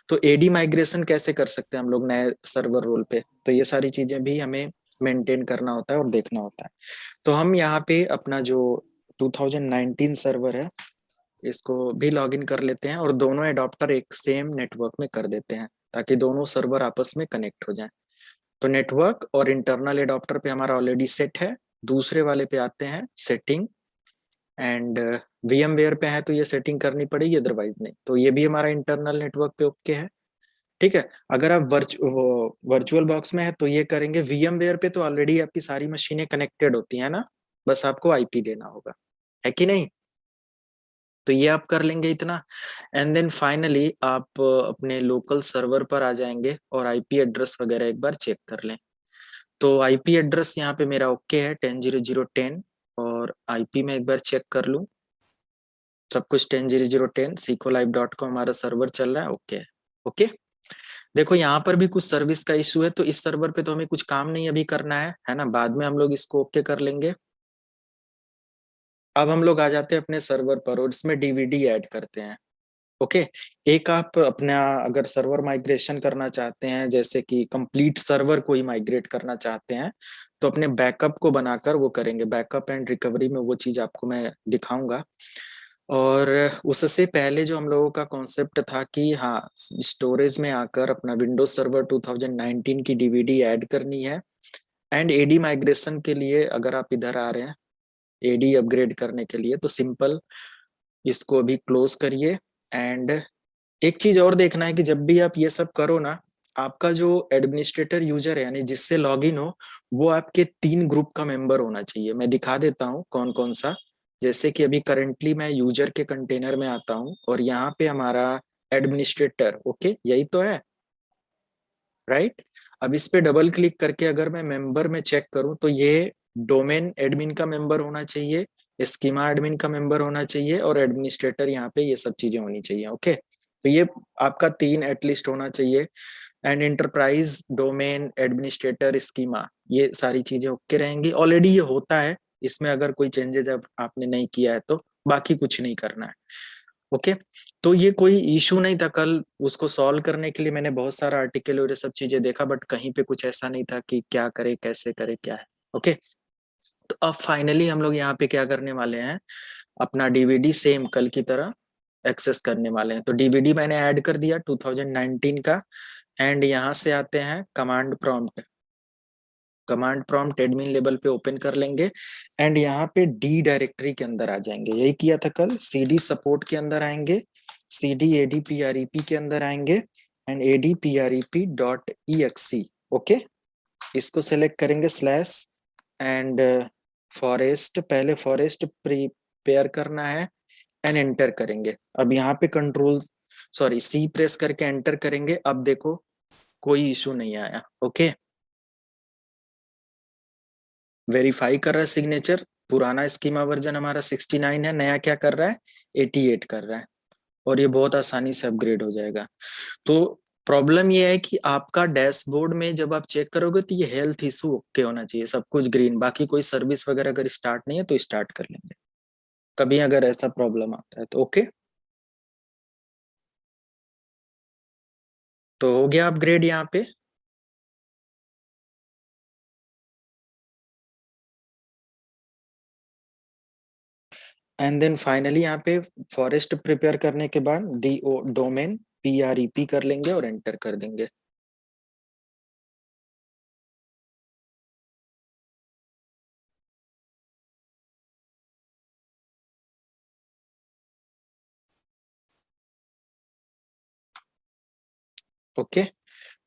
तो AD migration कैसे कर सकते हैं हम लोग नए सर्वर रोल पे, तो ये सारी चीजें भी हमें मेंटेन करना होता है और देखना होता है। तो हम यहाँ पे अपना जो 2019 सर्वर है इसको भी लॉगिन कर लेते हैं और दोनों एडॉप्टर एक सेम नेटवर्क में कर देते हैं ताकि दोनों सर्वर आपस में कनेक्ट हो जाएं। तो नेटवर्क और इंटरनल एडॉप्टर पे हमारा ऑलरेडी सेट है। दूसरे वाले पे आते हैं सेटिंग एंड VMware पे है तो ये सेटिंग करनी पड़ेगी, अदरवाइज नहीं। तो ये भी हमारा इंटरनल नेटवर्क पे ओके है। ठीक है, अगर आप वर्चुअल बॉक्स में है तो ये करेंगे। VMware पे तो ऑलरेडी आपकी सारी मशीनें कनेक्टेड होती है ना, बस आपको आईपी देना होगा, है कि नहीं। तो ये आप कर लेंगे इतना। एंड देन फाइनली आप अपने लोकल सर्वर पर आ जाएंगे और आईपी एड्रेस वगैरह एक बार चेक कर लें। तो आईपी एड्रेस यहाँ पे मेरा ओके है 10.0.0.10। और आईपी में एक बार चेक कर लूँ, सब कुछ 10.0.0.10 SQLive.com हमारा सर्वर चल रहा है, ओके है। ओके, देखो यहाँ पर भी कुछ सर्विस का इशू है, तो इस सर्वर पे तो हमें कुछ काम नहीं अभी करना है ना, बाद में हम लोग इसको ओके कर लेंगे। अब हम लोग आ जाते हैं अपने सर्वर पर और इसमें डीवीडी ऐड करते हैं। ओके, एक आप अपना अगर सर्वर माइग्रेशन करना चाहते हैं, जैसे कि कंप्लीट सर्वर कोई माइग्रेट करना चाहते हैं, तो अपने बैकअप को बनाकर वो करेंगे। बैकअप एंड रिकवरी में वो चीज आपको मैं दिखाऊंगा। और उससे पहले जो हम लोगों का कॉन्सेप्ट था कि हाँ, स्टोरेज में आकर अपना विंडोज सर्वर 2019 की डीवीडी ऐड करनी है। एंड एडी माइग्रेशन के लिए अगर आप इधर आ रहे हैं एडी अपग्रेड करने के लिए, तो सिंपल इसको अभी क्लोज करिए। एंड एक चीज और देखना है कि जब भी आप ये सब करो ना, आपका जो एडमिनिस्ट्रेटर यूजर है यानी जिससे लॉगिन हो, वो आपके 3 ग्रुप का मेंबर होना चाहिए। मैं दिखा देता हूँ कौन कौन सा। जैसे कि अभी करेंटली मैं यूजर के कंटेनर में आता हूँ और यहाँ पे हमारा एडमिनिस्ट्रेटर, ओके यही तो है, राइट। अब इस पे डबल क्लिक करके अगर मैं मेंबर में चेक करूँ तो ये डोमेन एडमिन का मेंबर होना चाहिए, स्कीमा एडमिन का मेंबर होना चाहिए और एडमिनिस्ट्रेटर यहाँ पे ये सब चीजें होनी चाहिए। ओके, तो ये आपका 3 एटलीस्ट होना चाहिए। And enterprise domain administrator schema, ये सारी चीजें ओके रहेंगी। ऑलरेडी ये होता है, इसमें अगर कोई चेंजेस अब आपने नहीं किया है तो बाकी कुछ नहीं करना है। ओके, तो ये कोई इशू नहीं था। कल उसको सॉल्व करने के लिए मैंने बहुत सारा आर्टिकल और ये सब चीजें देखा, बट कहीं पे कुछ ऐसा नहीं था कि क्या करे कैसे करे क्या है। ओके, तो अब फाइनली हम लोग यहाँ पे क्या करने वाले हैं, अपना डीवीडी सेम कल की तरह एक्सेस करने वाले हैं। तो डीवीडी मैंने ऐड कर दिया 2019 का। एंड यहाँ से आते हैं command prompt. Command prompt admin level पे ओपन कर लेंगे। एंड यहाँ पे डी डायरेक्टरी के अंदर आ जाएंगे, यही किया था कल। CD सपोर्ट के अंदर आएंगे, CD ADPREP के अंदर आएंगे एंड ADPREP.exe। ओके, इसको सेलेक्ट करेंगे स्लैश एंड फॉरेस्ट, पहले फॉरेस्ट प्रिपेयर करना है एंड एंटर करेंगे। अब यहाँ पे कंट्रोल सॉरी C प्रेस करके एंटर करेंगे। अब देखो कोई इशू नहीं आया। ओके, वेरीफाई कर रहा है सिग्नेचर। पुराना स्कीमा वर्जन हमारा 69 है, नया क्या कर रहा है 88 कर रहा है। और ये बहुत आसानी से अपग्रेड हो जाएगा। तो प्रॉब्लम ये है कि आपका डैशबोर्ड में जब आप चेक करोगे तो ये हेल्थ इशू ओके होना चाहिए, सब कुछ ग्रीन, बाकी कोई सर्विस वगैरह अगर स्टार्ट नहीं है तो स्टार्ट कर लेंगे। कभी अगर ऐसा प्रॉब्लम आता है तो ओके। तो हो गया अपग्रेड यहाँ पे। एंड देन फाइनली यहाँ पे फॉरेस्ट प्रिपेयर करने के बाद डोमेन PREP कर लेंगे और एंटर कर देंगे। ओके,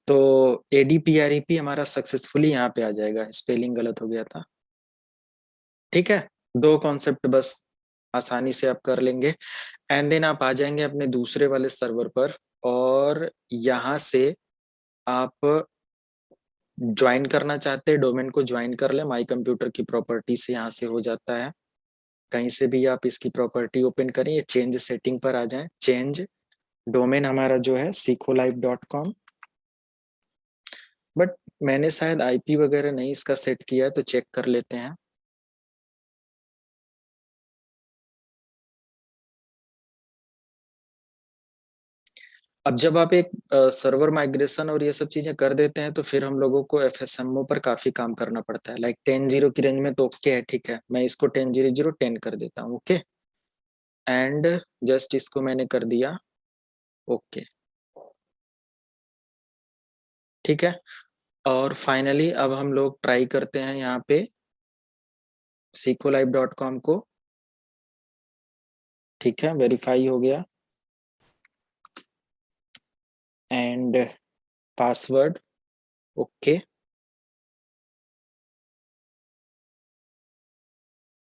तो ADPREP हमारा सक्सेसफुली यहाँ पे आ जाएगा। स्पेलिंग गलत हो गया था, ठीक है। दो कॉन्सेप्ट बस आसानी से आप कर लेंगे। एंड देन आप आ जाएंगे अपने दूसरे वाले सर्वर पर और यहाँ से आप ज्वाइन करना चाहते हैं डोमेन को ज्वाइन कर ले। माई कंप्यूटर की प्रॉपर्टी से यहाँ से हो जाता है, कहीं से भी आप इसकी प्रॉपर्टी ओपन करें, ये चेंज सेटिंग पर आ जाए। चेंज डोमेन हमारा जो है SQLive.com। बट मैंने शायद आईपी वगैरह नहीं इसका सेट किया है, तो चेक कर लेते हैं। अब जब आप एक सर्वर माइग्रेशन और ये सब चीजें कर देते हैं तो फिर हम लोगों को एफएसएमओ पर काफी काम करना पड़ता है। लाइक 10.0 की रेंज में तो ओके है, ठीक है, मैं इसको 10.0.0 10 कर देता हूँ। ओके, एंड जस्ट इसको मैंने कर दिया ओके, ठीक है। और फाइनली अब हम लोग ट्राई करते हैं यहाँ पे sequelive.com को, ठीक है, वेरीफाई हो गया and password okay.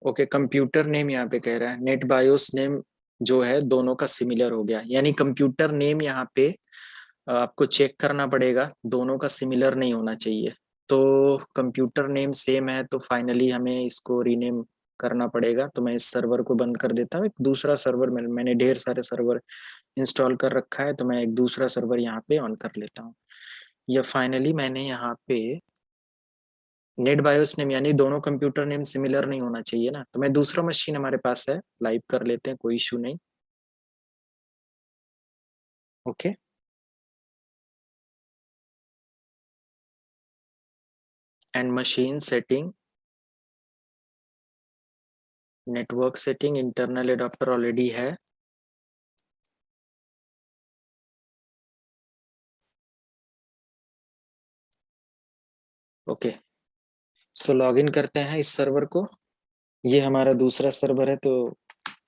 Okay, computer name यहाँ पे कह रहा है, नेट बायोस नेम जो है दोनों का सिमिलर हो गया, यानी कंप्यूटर नेम यहाँ पे आपको चेक करना पड़ेगा, दोनों का सिमिलर नहीं होना चाहिए। तो कंप्यूटर नेम सेम है तो फाइनली हमें इसको रीनेम करना पड़ेगा। तो मैं इस सर्वर को बंद कर देता हूँ, एक दूसरा सर्वर मैंने ढेर सारे सर्वर इंस्टॉल कर रखा है तो मैं एक दूसरा सर्वर यहाँ पे ऑन कर लेता हूँ। या फाइनली मैंने यहाँ पे नेट बायोस नेम यानी दोनों कंप्यूटर नेम सिमिलर नहीं होना चाहिए ना, तो मैं दूसरा मशीन हमारे पास है, लाइव कर लेते हैं, कोई इशू नहीं। Okay, and machine setting, network setting, internal adapter already है। ओके, सो लॉगिन करते हैं इस सर्वर को, ये हमारा दूसरा सर्वर है तो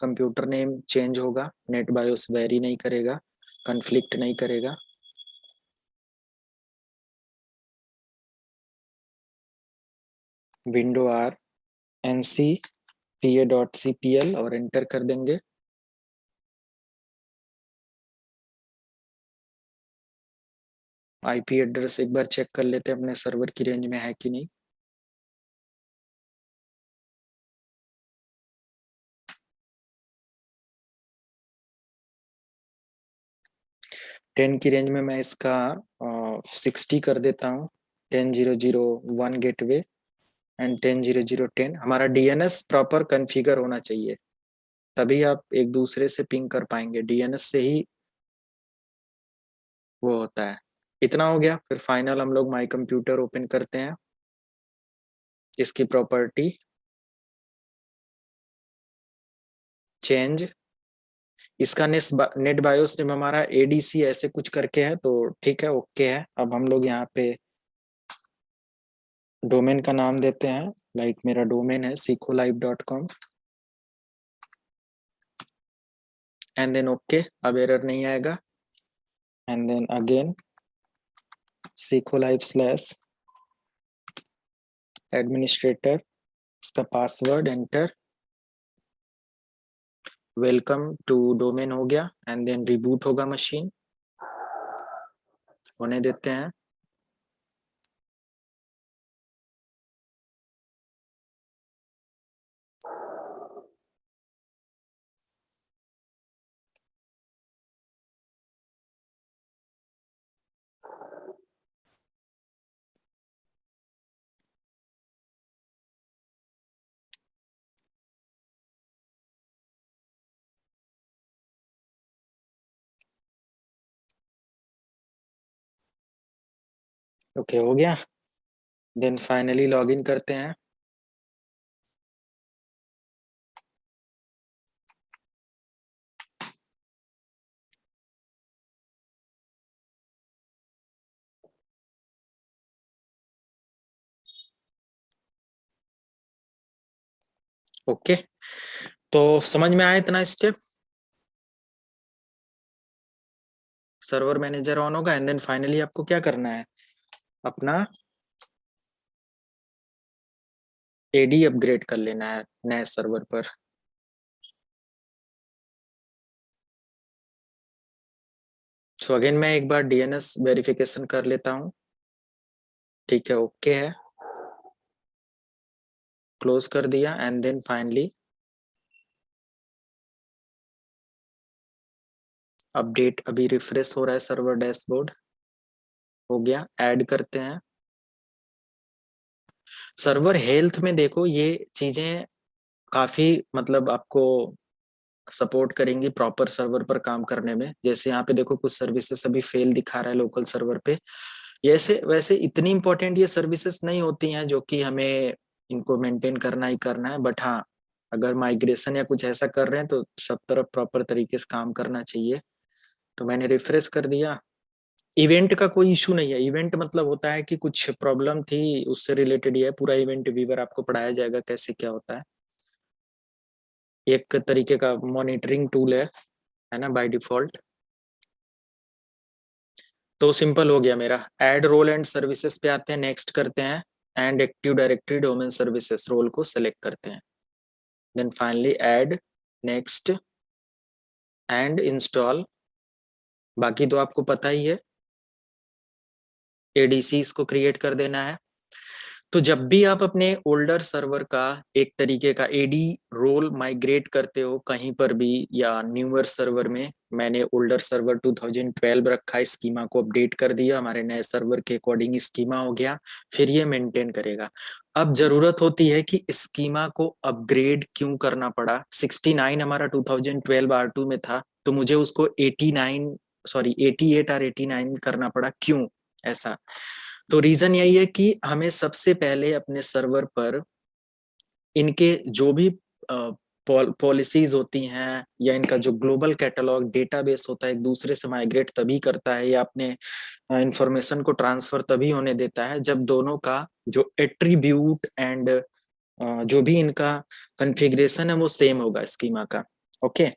कंप्यूटर नेम चेंज होगा, नेट बायोस वेरी नहीं करेगा, कन्फ्लिक्ट नहीं करेगा। विंडो आर एनसी pa.cpl और एंटर कर देंगे। आईपी एड्रेस एक बार चेक कर लेते हैं अपने सर्वर की रेंज में है कि नहीं। टेन की रेंज में मैं इसका 60 कर देता हूँ, 10.0.0.1 गेटवे एंड 10.0.0.10। हमारा डीएनएस प्रॉपर कॉन्फ़िगर होना चाहिए, तभी आप एक दूसरे से पिंग कर पाएंगे, डीएनएस से ही वो होता है। इतना हो गया, फिर फाइनल हम लोग माई कंप्यूटर ओपन करते हैं, इसकी प्रॉपर्टी चेंज, इसका नेट बायोस नेम हमारा एडीसी ऐसे कुछ करके है तो ठीक है, ओके है। अब हम लोग यहाँ पे डोमेन का नाम देते हैं, लाइक मेरा डोमेन है sequelive.com एंड देन ओके, अब एरर नहीं आएगा। And then again sequelive / administrator, इसका password enter, welcome to domain हो गया एंड देन रिबूट होगा मशीन, होने देते हैं। ओके हो गया, देन फाइनली लॉगिन करते हैं। ओके, तो समझ में आया इतना स्टेप। सर्वर मैनेजर ऑन होगा एंड देन फाइनली आपको क्या करना है, अपना एडी अपग्रेड कर लेना है नए सर्वर पर। सो अगेन मैं एक बार डीएनएस वेरिफिकेशन कर लेता हूँ, ठीक है, ओके है, क्लोज कर दिया एंड देन फाइनली अपडेट अभी रिफ्रेश हो रहा है, सर्वर डैशबोर्ड हो गया, ऐड करते हैं। सर्वर हेल्थ में देखो ये चीजें काफी मतलब आपको सपोर्ट करेंगी प्रॉपर सर्वर पर काम करने में। जैसे यहाँ पे देखो कुछ सर्विसेज अभी फेल दिखा रहा है लोकल सर्वर पे। ऐसे वैसे इतनी इंपॉर्टेंट ये सर्विसेज नहीं होती हैं जो कि हमें इनको मेंटेन करना ही करना है, बट हाँ अगर माइग्रेशन या कुछ ऐसा कर रहे हैं तो सब तरफ प्रॉपर तरीके से काम करना चाहिए। तो मैंने रिफ्रेश कर दिया। इवेंट का कोई इशू नहीं है। इवेंट मतलब होता है कि कुछ प्रॉब्लम थी उससे रिलेटेड ही है। पूरा इवेंट व्यूवर आपको पढ़ाया जाएगा कैसे क्या होता है। एक तरीके का मॉनिटरिंग टूल है ना बाय डिफॉल्ट। तो सिंपल हो गया मेरा। ऐड रोल एंड सर्विसेज पे आते हैं, नेक्स्ट करते हैं, and active directory domain services role को सेलेक्ट करते हैं, then finally add, next and install. बाकी तो आपको पता ही है, एडीसी इसको क्रिएट कर देना है। तो जब भी आप अपने ओल्डर सर्वर का एक तरीके का एडी रोल माइग्रेट करते हो कहीं पर भी या न्यूअर सर्वर में, मैंने ओल्डर सर्वर 2012 रखा है, स्कीमा को अपडेट कर दिया, हमारे नए सर्वर के अकॉर्डिंग स्कीमा हो गया, फिर ये मेंटेन करेगा। अब जरूरत होती है कि स्कीमा को अपग्रेड क्यों करना पड़ा। 69 हमारा 2012 R2 में था, तो मुझे उसको 89 सॉरी 88 और 89 करना पड़ा, क्यों ऐसा। तो रीजन यही है कि हमें सबसे पहले अपने सर्वर पर इनके जो भी पॉलिसीज होती हैं या इनका जो ग्लोबल कैटलॉग डेटाबेस होता है एक दूसरे से माइग्रेट तभी करता है या अपने इंफॉर्मेशन को ट्रांसफर तभी होने देता है जब दोनों का जो एट्रीब्यूट एंड जो भी इनका कॉन्फ़िगरेशन है वो सेम होगा स्कीमा का। ओके,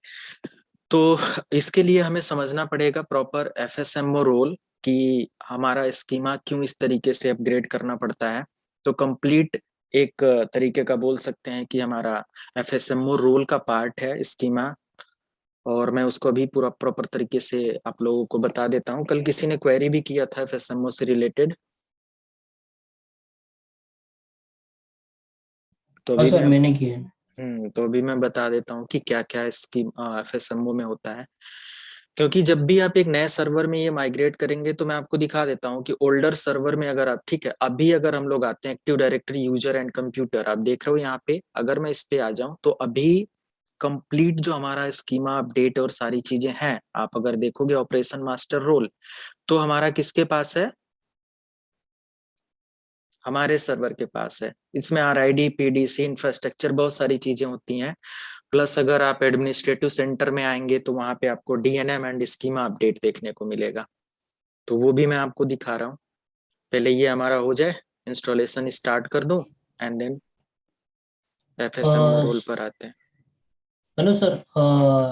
तो इसके लिए हमें समझना पड़ेगा प्रॉपर एफएसएमओ रोल कि हमारा स्कीमा क्यों इस तरीके से अपग्रेड करना पड़ता है। तो कंप्लीट एक तरीके का बोल सकते हैं कि हमारा एफएसएमओ रोल का पार्ट है स्कीमा। और मैं उसको अभी पूरा प्रॉपर तरीके से आप लोगों को बता देता हूँ। कल किसी ने क्वेरी भी किया था एफएसएमओ से रिलेटेड, तो हाँ अभी सर, मैं मैंने किया है। तो अभी मैं बता देता हूँ कि क्या क्या इसकी एफएसएमओ में होता है। क्योंकि जब भी आप एक नए सर्वर में ये माइग्रेट करेंगे तो मैं आपको दिखा देता हूँ कि ओल्डर सर्वर में अगर आप, ठीक है, अभी अगर हम लोग आते हैं active directory user and computer, आप देख रहे हो यहाँ पे, अगर मैं इस पे आ जाऊं तो अभी कंप्लीट जो हमारा स्कीमा अपडेट और सारी चीजें हैं, आप अगर देखोगे ऑपरेशन मास्टर रोल, तो हमारा किसके पास है, हमारे सर्वर के पास है। इसमें आरआईडी पीडीसी इंफ्रास्ट्रक्चर बहुत सारी चीजें होती हैं। प्लस अगर आप एडमिनिस्ट्रेटिव सेंटर में आएंगे तो वहां पे आपको डीएनएम एंड स्कीमा अपडेट देखने को मिलेगा। तो वो भी मैं आपको दिखा रहा हूँ। पहले ये हमारा हो जाए, इंस्टॉलेशन स्टार्ट कर दूं, एंड देन एफएसएमओ रोल पर आते हैं। हेलो सर,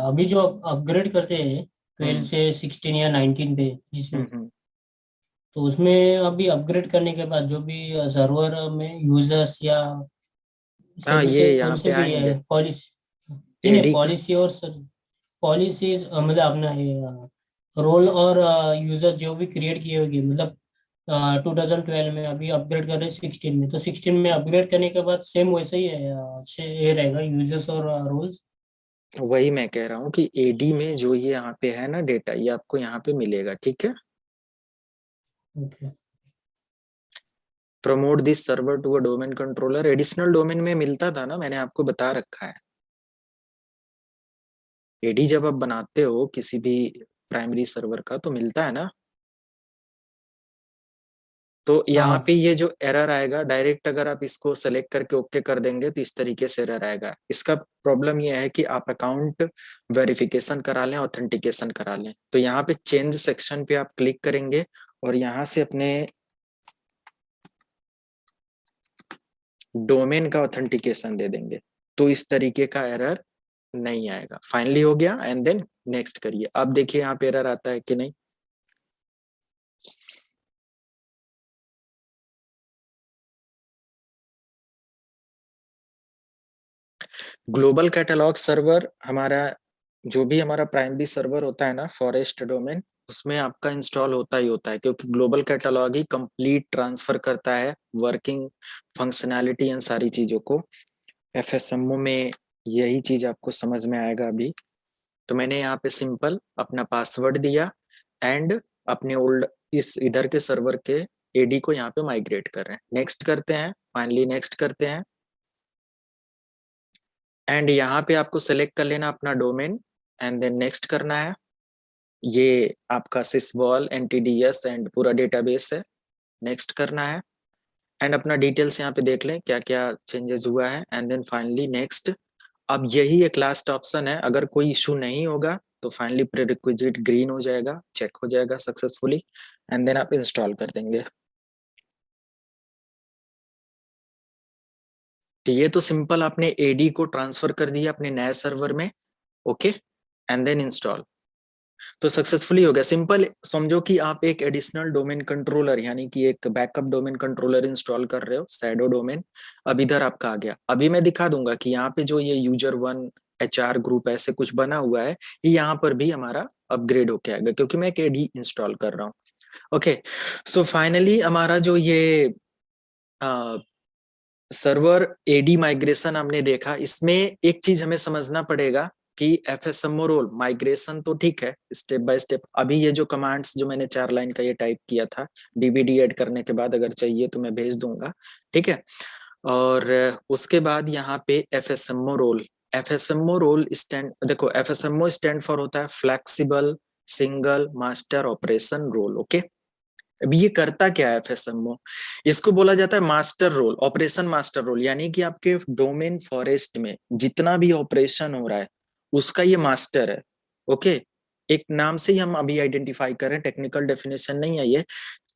अभी जो अपग्रेड करते हैं 12 हम्म से 16 या 19 पे जिसमें, हम्म। तो उसमें अभी अपग्रेड करने के बाद जो भी सर्वर में यूजर्स या हाँ ये सर्विसेज कौन यहाँ से पे भी है आएंगे पॉलिसी, नहीं नहीं एडी। पॉलिसी और सर पॉलिसीज मतलब अपना ये रोल और यूजर जो भी क्रिएट किए होंगे, मतलब 2012 में अभी अपग्रेड कर रहे हैं 16 में, तो 16 में अपग्रेड करने के बाद सेम वैसे ही है, ये रहेगा यूजर्स और रोल्स। वही मैं कह रहा हूँ कि एडी में जो ये यहाँ पे है ना डेटा, ये आपको यहाँ पे मिलेगा, ठीक है। Okay. Promote this server to a domain controller, additional domain में मिलता था ना, मैंने आपको बता रखा है। एडी जब आप बनाते हो किसी भी प्राइमरी सर्वर का तो मिलता है ना। तो यहाँ पे हाँ। ये जो एरर आएगा डायरेक्ट, अगर आप इसको सेलेक्ट करके ओके कर देंगे तो इस तरीके से एरर आएगा। इसका प्रॉब्लम ये है कि आप अकाउंट वेरिफिकेशन करा लें, ऑथेंटिकेशन करा लें, तो यहाँ पे चेंज सेक्शन पे आप क्लिक करेंगे और यहाँ से अपने डोमेन का ऑथेंटिकेशन दे देंगे, तो इस तरीके का एरर नहीं आएगा। फाइनली हो गया, एंड देन नेक्स्ट करिए। अब देखिए यहाँ पे एरर आता है कि नहीं। ग्लोबल कैटलॉग सर्वर हमारा, जो भी हमारा प्राइमरी सर्वर होता है ना फॉरेस्ट डोमेन, उसमें आपका इंस्टॉल होता ही होता है, क्योंकि ग्लोबल कैटलॉग ही कंप्लीट ट्रांसफर करता है वर्किंग फंक्शनैलिटी इन सारी चीजों को। एफएसएमओ में यही चीज आपको समझ में आएगा अभी। तो मैंने यहाँ पे सिंपल अपना पासवर्ड दिया एंड अपने ओल्ड इस इधर के सर्वर के एडी को यहाँ पे माइग्रेट कर रहे हैं। नेक्स्ट करते हैं, फाइनली नेक्स्ट करते हैं। एंड यहाँ पे आपको सेलेक्ट कर लेना अपना डोमेन एंड देन नेक्स्ट करना है। ये आपका सिसवॉल एनटीडीएस एंड पूरा डेटाबेस है, नेक्स्ट करना है। एंड अपना डिटेल्स यहाँ पे देख लें क्या क्या चेंजेस हुआ है एंड देन फाइनली नेक्स्ट। अब यही एक लास्ट ऑप्शन है, अगर कोई इशू नहीं होगा तो फाइनली प्रीरिक्विजिट ग्रीन हो जाएगा, चेक हो जाएगा सक्सेसफुली एंड देन आप इंस्टॉल कर देंगे। तो ये तो सिंपल आपने एडी को ट्रांसफर कर दिया अपने नए सर्वर में, ओके एंड देन इंस्टॉल तो सक्सेसफुली हो गया। सिंपल समझो कि आप एक एडिशनल डोमेन कंट्रोलर यानी कि एक बैकअप डोमेन कंट्रोलर इंस्टॉल कर रहे हो, शैडो डोमेन। अब इधर आपका आ गया, अभी मैं दिखा दूंगा कि यहाँ पे जो ये यूजर वन एचआर ग्रुप ऐसे कुछ बना हुआ है, ये यहाँ पर भी हमारा अपग्रेड होके आएगा क्योंकि मैं एक एडी इंस्टॉल कर रहा हूँ। ओके, सो फाइनली हमारा जो ये सर्वर एडी माइग्रेशन हमने देखा, इसमें एक चीज हमें समझना पड़ेगा कि एफएसएमओ रोल माइग्रेशन तो ठीक है स्टेप बाय स्टेप। अभी ये जो कमांड्स जो मैंने 4 लाइन का ये टाइप किया था, डीबीडी ऐड करने के बाद अगर चाहिए तो मैं भेज दूंगा, ठीक है। और उसके बाद यहाँ पे FSMO role, FSMO role stand, देखो एफएसएमओ स्टैंड फॉर होता है flexible single master operation role, okay. अभी ये करता क्या है एफएसएमओ, इसको बोला जाता है master role, operation master role, यानी कि आपके डोमेन फॉरेस्ट में जितना भी ऑपरेशन हो रहा है उसका ये मास्टर है, ओके। एक नाम से ही हम अभी आइडेंटिफाई कर रहे हैं, टेक्निकल डेफिनेशन नहीं है ये,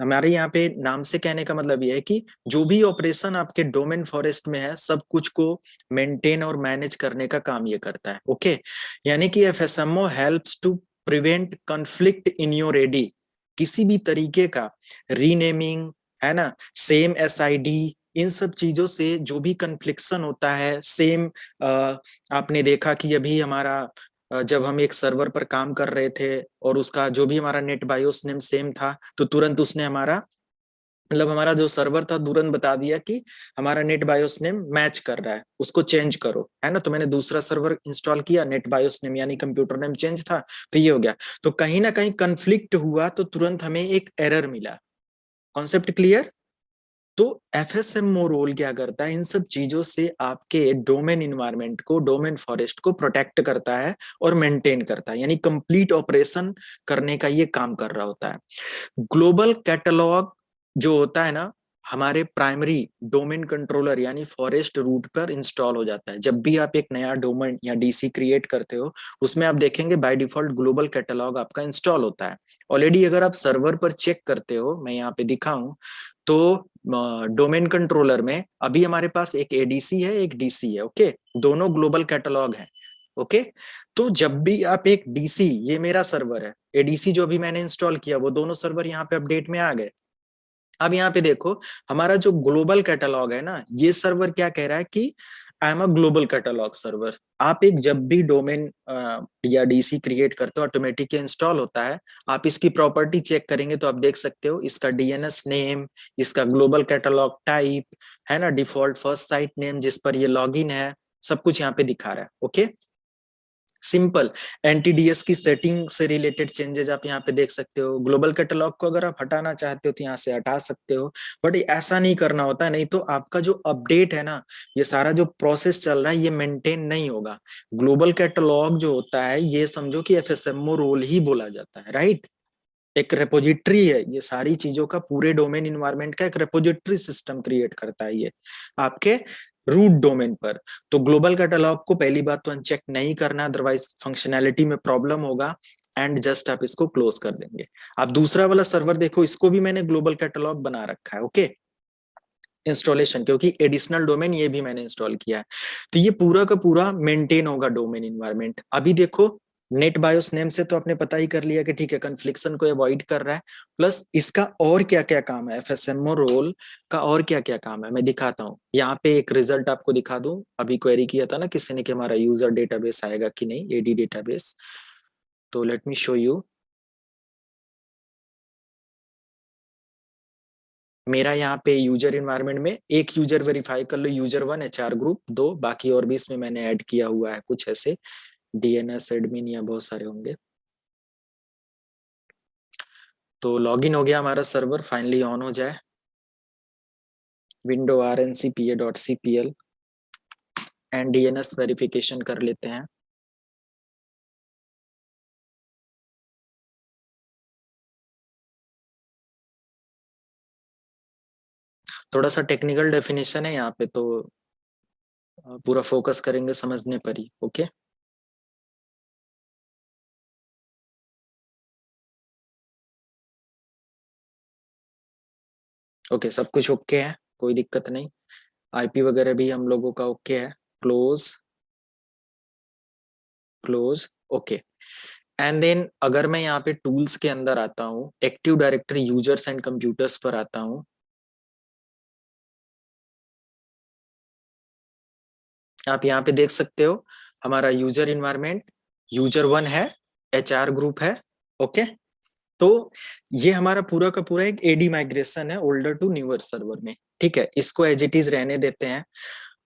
हमारे यहाँ पे नाम से कहने का मतलब ये है कि जो भी ऑपरेशन आपके डोमेन फॉरेस्ट में है सब कुछ को मेंटेन और मैनेज करने का काम ये करता है, ओके। यानी कि FSMO helps to prevent conflict in your AD, किसी भी तरीके का रीनेमिंग है ना, सेम एसआईडी, इन सब चीजों से जो भी कन्फ्लिक्शन होता है सेम। आपने देखा कि अभी हमारा जब हम एक सर्वर पर काम कर रहे थे और उसका जो भी हमारा नेट बायोस नेम सेम था तो तुरंत उसने हमारा मतलब हमारा जो सर्वर था तुरंत बता दिया कि हमारा नेट बायोस नेम मैच कर रहा है, उसको चेंज करो, है ना। तो मैंने दूसरा सर्वर इंस्टॉल किया, नेट बायोस नेम यानी कंप्यूटर नेम चेंज था, तो ये हो गया। तो कहीं ना कहीं कंफ्लिक्ट हुआ तो तुरंत हमें एक एरर मिला। Concept clear. तो एफएसएमओ रोल क्या करता है, इन सब चीजों से आपके डोमेन इन्वायरमेंट को, डोमेन फॉरेस्ट को प्रोटेक्ट करता है और मेंटेन करता है, यानी कंप्लीट ऑपरेशन करने का ये काम कर रहा होता है। ग्लोबल कैटलॉग जो होता है ना, हमारे प्राइमरी डोमेन कंट्रोलर यानी फॉरेस्ट रूट पर इंस्टॉल हो जाता है। जब भी आप एक नया डोमेन या डीसी क्रिएट करते हो उसमें आप देखेंगे बाय डिफॉल्ट ग्लोबल कैटलॉग आपका इंस्टॉल होता है ऑलरेडी। अगर आप सर्वर पर चेक करते हो, मैं यहाँ पे दिखाऊं तो डोमेन कंट्रोलर में अभी हमारे पास एक एडीसी है एक डीसी है, ओके, दोनों ग्लोबल कैटलॉग हैं, ओके। तो जब भी आप एक डीसी, ये मेरा सर्वर है, एडीसी जो अभी मैंने इंस्टॉल किया वो दोनों सर्वर यहाँ पे अपडेट में आ गए। अब यहाँ पे देखो हमारा जो ग्लोबल कैटलॉग है ना, ये सर्वर क्या कह रहा है कि I am a global catalogue server. आप एक जब भी डोमेन या डीसी क्रिएट करते हो ऑटोमेटिक इंस्टॉल होता है, आप इसकी प्रॉपर्टी चेक करेंगे तो आप देख सकते हो इसका डीएनएस नेम, इसका ग्लोबल कैटलॉग टाइप, है ना, डिफॉल्ट फर्स्ट साइट नेम जिस पर ये लॉगिन है, सब कुछ यहाँ पे दिखा रहा है, ओके। सिंपल एनटीडीएस की सेटिंग से रिलेटेड चेंजेस आप यहाँ पे देख सकते हो। ग्लोबल कैटलॉग को अगर आप हटाना चाहते हो तो यहाँ से हटा सकते हो, बट ऐसा नहीं करना होता, नहीं तो आपका जो अपडेट है ना, ये सारा जो प्रोसेस चल रहा है ये मेंटेन नहीं होगा। ग्लोबल कैटलॉग जो होता है ये समझो कि एफएसएमओ रोल ही बोला जाता है, राइट। एक रेपोजिटरी है, ये सारी चीजों का पूरे डोमेन इन्वायरमेंट का एक रेपोजिटरी सिस्टम क्रिएट करता है ये आपके रूट डोमेन पर। तो ग्लोबल कैटलॉग को पहली बात तो अनचेक नहीं करना, अदरवाइज फंक्शनैलिटी में प्रॉब्लम होगा एंड जस्ट आप इसको क्लोज कर देंगे। आप दूसरा वाला सर्वर देखो, इसको भी मैंने ग्लोबल कैटलॉग बना रखा है, ओके, इंस्टॉलेशन, क्योंकि एडिशनल डोमेन ये भी मैंने इंस्टॉल किया है। तो ये पूरा का पूरा मेंटेन होगा डोमेन इन्वायरमेंट। अभी देखो नेट बायोस नेम से तो आपने पता ही कर लिया कि ठीक है कन्फ्लिक्शन को अवॉइड कर रहा है, प्लस इसका और क्या क्या काम है, एफएसएमओ रोल का और क्या क्या काम है मैं दिखाता हूँ। यहाँ पे एक रिजल्ट आपको दिखा दूं, अभी क्वेरी किया था ना किसी ने कि हमारा यूजर डेटाबेस आएगा कि नहीं, एडी डेटाबेस। तो लेट मी शो यू। मेरा यहाँ पे यूजर इन्वायरमेंट में एक यूजर वेरीफाई कर लो, यूजर वन एचआर ग्रुप दो, बाकी और भी इसमें मैंने ऐड किया हुआ है कुछ ऐसे, डीएनएस एडमिन या बहुत सारे होंगे। तो लॉगिन हो गया हमारा सर्वर, फाइनली ऑन हो जाए, window rncpa.cpl। And DNS verification कर लेते हैं। थोड़ा सा टेक्निकल डेफिनेशन है यहाँ पे, तो पूरा फोकस करेंगे समझने पर ही। ओके, ओके, सब कुछ ओके है, कोई दिक्कत नहीं। आईपी वगैरह भी हम लोगों का ओके है। Close, close, okay. And then अगर मैं यहाँ पे टूल्स के अंदर आता हूँ, active directory users and computers पर आता हूँ, आप यहाँ पे देख सकते हो हमारा यूजर इन्वायरमेंट यूजर 1 है, एचआर ग्रुप है। ओके, तो ये हमारा पूरा का पूरा एक एडी माइग्रेशन है ओल्डर टू न्यूअर सर्वर में। ठीक है, इसको एज इट इज रहने देते हैं।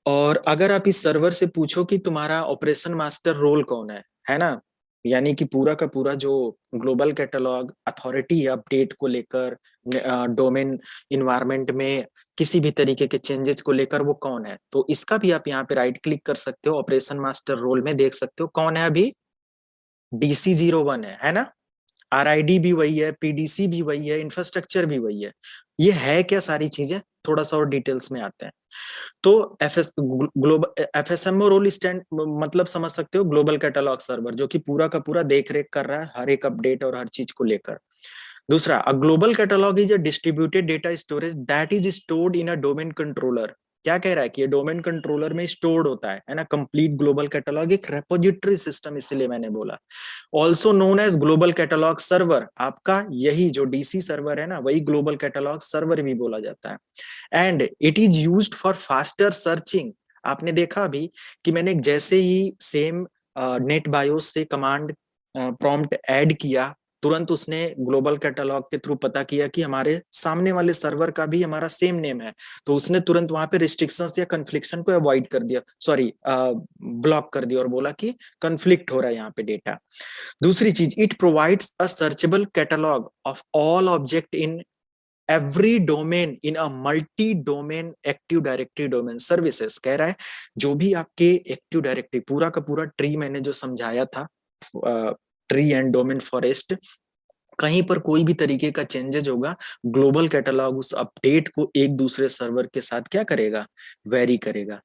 और अगर आप इस सर्वर से पूछो कि तुम्हारा ऑपरेशन मास्टर रोल कौन है ना, यानी कि पूरा का पूरा जो ग्लोबल कैटलॉग अथॉरिटी है अपडेट को लेकर, डोमेन इन्वायरमेंट में किसी भी तरीके के चेंजेस को लेकर, वो कौन है, तो इसका भी आप यहाँ पे राइट क्लिक कर सकते हो, ऑपरेशन मास्टर रोल में देख सकते हो कौन है अभी। DC01 है ना। RID भी वही है, PDC भी वही है, इंफ्रास्ट्रक्चर भी वही है। ये है क्या सारी चीजें, थोड़ा सा और डिटेल्स में आते हैं। तो ग्लोबल FSMO रोल स्टैंड मतलब समझ सकते हो, ग्लोबल कैटलॉग सर्वर, जो कि पूरा का पूरा देख रेख कर रहा है हर एक अपडेट और हर चीज को लेकर। दूसरा, a global catalogue is a distributed data storage that is stored in a domain controller. क्या कह रहा है कि ये डोमेन कंट्रोलर में स्टोर्ड होता है ना। कंप्लीट ग्लोबल कैटलॉग एक रेपोजिटरी सिस्टम, इसलिए मैंने बोला। Also known as global catalogue server, आपका यही जो DC सर्वर है ना, वही ग्लोबल कैटलॉग सर्वर भी बोला जाता है। And it is used for faster searching. आपने देखा अभी कि मैंने जैसे ही सेम नेट बायोस से कमांड प्रॉम्प्ट ऐड किया, तुरंत उसने ग्लोबल कैटलॉग के थ्रू पता किया कि हमारे सामने वाले सर्वर का भी हमारा सेम नेम है, तो उसने तुरंत वहां पे रिस्ट्रिक्शंस या कन्फ्लिक्शन को अवॉइड कर दिया, सॉरी ब्लॉक कर दिया, और बोला कि कन्फ्लिक्ट हो रहा है यहाँ पे डेटा। दूसरी चीज, it provides a searchable catalogue of all object in every domain in a multi domain active directory domain services. कह रहा है जो भी आपके एक्टिव डायरेक्टरी पूरा का पूरा ट्री मैंने जो समझाया था, ट्री एंड डोमेन फॉरेस्ट, कहीं पर कोई भी तरीके का चेंजेस होगा, ग्लोबल कैटलॉग उस अपडेट को एक दूसरे सर्वर के साथ क्या करेगा, वेरी करेगा।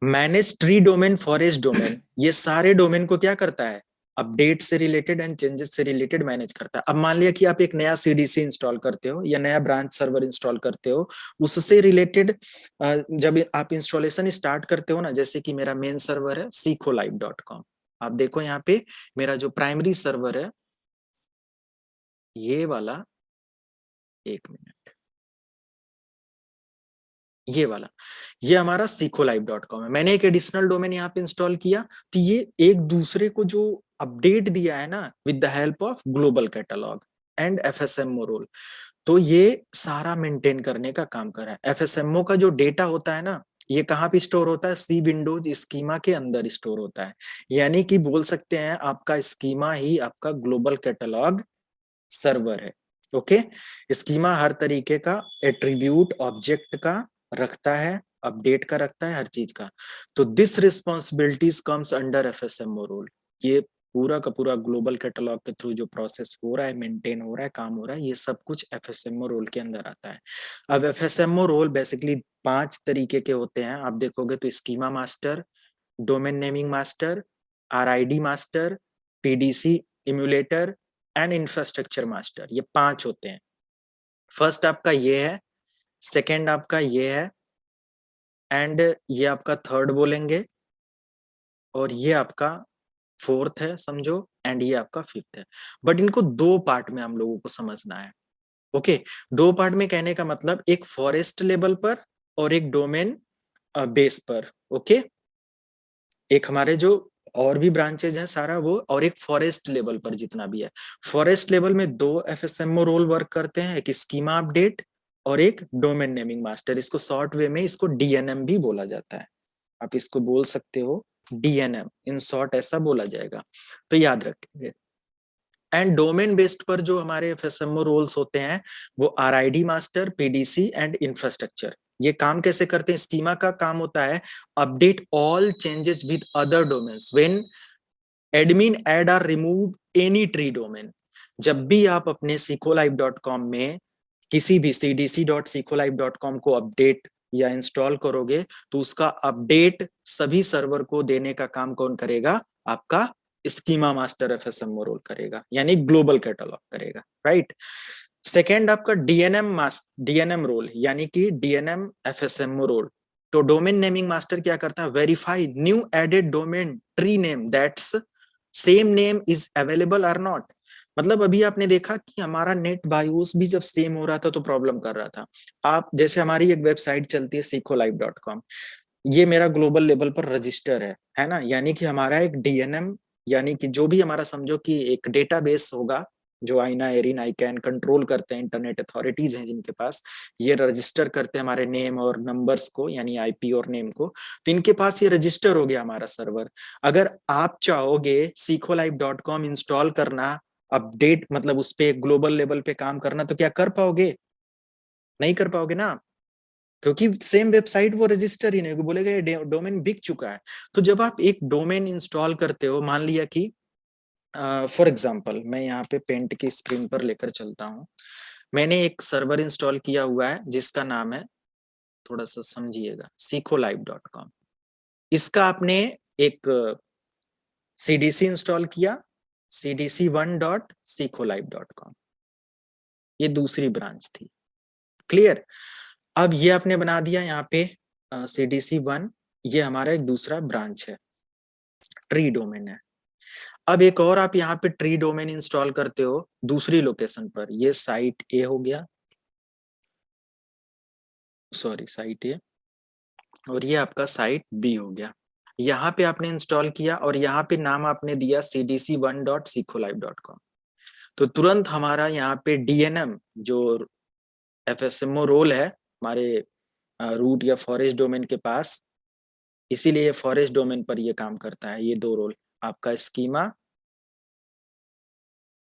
Manage tree domain, forest domain, ये सारे डोमेन को क्या करता है, अपडेट से रिलेटेड एंड चेंजेस से रिलेटेड मैनेज करता है। अब मान लिया कि आप एक नया CDC इंस्टॉल करते हो या नया ब्रांच सर्वर इंस्टॉल करते हो, उससे रिलेटेड जब आप इंस्टॉलेशन स्टार्ट करते हो ना, जैसे कि मेरा मेन सर्वर है सीखोलाइव.com, आप देखो यहाँ पे मेरा जो प्राइमरी सर्वर है ये वाला, एक मिनट, ये वाला, ये हमारा सीखोलाइव.com है। मैंने एक एडिशनल डोमेन यहाँ पे इंस्टॉल किया, तो ये एक दूसरे को जो अपडेट दिया है ना with the help of global catalogue and FSMO role, तो ये सारा मेंटेन करने का काम कर रहा है। FSMO का जो डेटा होता है ना, ये कहाँ पे स्टोर होता है, सी विंडोज स्कीमा के अंदर स्टोर होता है। यानी कि बोल सकते हैं आपका स्कीमा ही आपका ग्लोबल कैटलॉग सर्वर है। ओके, स्कीमा हर तरीके का एट्रीब्यूट ऑब्जेक्ट का रखता है, अपडेट का रखता है, हर चीज का। तो this responsibilities comes under FSMO role. ये पूरा का पूरा ग्लोबल कैटलॉग के थ्रू जो प्रोसेस हो रहा है, मेंटेन हो रहा है, काम हो रहा है, ये सब कुछ FSMO रोल के अंदर आता है। अब FSMO रोल बेसिकली 5 तरीके के होते हैं, आप देखोगे तो schema master, domain naming master, RID master, PDC emulator and infrastructure master, ये 5 होते हैं। फर्स्ट आपका ये है, सेकंड आपका ये है, एंड ये आपका थर्ड बोलेंगे, और ये आपका फोर्थ है समझो, एंड ये आपका फिफ्थ है। बट इनको 2 पार्ट में हम लोगों को समझना है। ओके, 2 पार्ट में कहने का मतलब एक फॉरेस्ट लेवल पर और एक डोमेन बेस पर। ओके, एक हमारे जो और भी ब्रांचेज हैं सारा वो, और एक फॉरेस्ट लेवल पर जितना भी है। फॉरेस्ट लेवल में 2 FSMO रोल वर्क करते हैं, एक स्कीमा अपडेट और एक डोमेन नेमिंग मास्टर। इसको शॉर्ट वे में इसको DNM भी बोला जाता है, आप इसको बोल सकते हो DNM, इन शॉर्ट ऐसा बोला जाएगा, तो याद रखेंगे। एंड डोमेन बेस्ड पर जो हमारे FSMO रोल्स होते हैं वो RID master, PDC and infrastructure, ये काम कैसे करते हैं? स्कीमा का काम होता है update all changes with other domains when admin add और रिमूव एनी ट्री डोमेन। जब भी आप अपने secolib.com में किसी भी cdc.secolib.com को अपडेट या इंस्टॉल करोगे तो उसका अपडेट सभी सर्वर को देने का काम कौन करेगा? आपका स्कीमा मास्टर एफएसएमओ रोल करेगा, यानी ग्लोबल कैटलॉग करेगा, राइट। सेकेंड आपका डीएनएम रोल, यानी कि डीएनएम एफएसएमओ रोल। तो डोमेन नेमिंग मास्टर क्या करता है? Verify new added domain tree name that's same name is available और नॉट। मतलब अभी आपने देखा कि हमारा नेट बायोस भी जब सेम हो रहा था तो प्रॉब्लम कर रहा था। आप जैसे हमारी एक वेबसाइट चलती है secolib.com, ये मेरा ग्लोबल लेवल पर रजिस्टर है ना, यानी कि हमारा एक डीएनएम, यानी कि जो भी हमारा समझो कि एक डेटाबेस होगा जो आईना एरिन आईकैन कंट्रोल करते हैं, इंटरनेट अथॉरिटीज हैं जिनके पास, ये रजिस्टर करते हैं हमारे नेम और नंबर्स को, यानी आईपी और नेम को। तो इनके पास ये रजिस्टर हो गया हमारा सर्वर। अगर आप चाहोगे secolib.com इंस्टॉल करना, अपडेट मतलब उस पे ग्लोबल लेवल पे काम करना, तो क्या कर पाओगे? नहीं कर पाओगे ना, क्योंकि सेम वेबसाइट वो रजिस्टर ही नहीं होगी, बोलेगा ये डोमेन बिक चुका है। तो जब आप एक डोमेन इंस्टॉल करते हो, मान लिया कि फॉर एग्जांपल मैं यहाँ पे पेंट की स्क्रीन पर लेकर चलता हूँ, मैंने एक सर्वर इंस्टॉल किया हुआ है जिसका नाम है, थोड़ा सा समझिएगा, secolib.com। इसका आपने एक सीडीसी इंस्टॉल किया, cdc1.secolib.com, ये दूसरी ब्रांच थी, क्लियर। अब ये आपने बना दिया यहाँ पे cdc1, ये हमारा एक दूसरा ब्रांच है, ट्री डोमेन है। अब एक और आप यहाँ पे ट्री डोमेन इंस्टॉल करते हो दूसरी लोकेशन पर, ये साइट ए हो गया, सॉरी साइट ए, और ये आपका साइट बी हो गया। यहाँ पे आपने इंस्टॉल किया और यहाँ पे नाम आपने दिया cdc1.secolib.com। तो तुरंत हमारा यहाँ पे डीएनएम जो एफएसएमओ रोल है हमारे रूट या फॉरेस्ट डोमेन के पास, इसीलिए ये फॉरेस्ट डोमेन पर ये काम करता है। ये दो रोल आपका schema,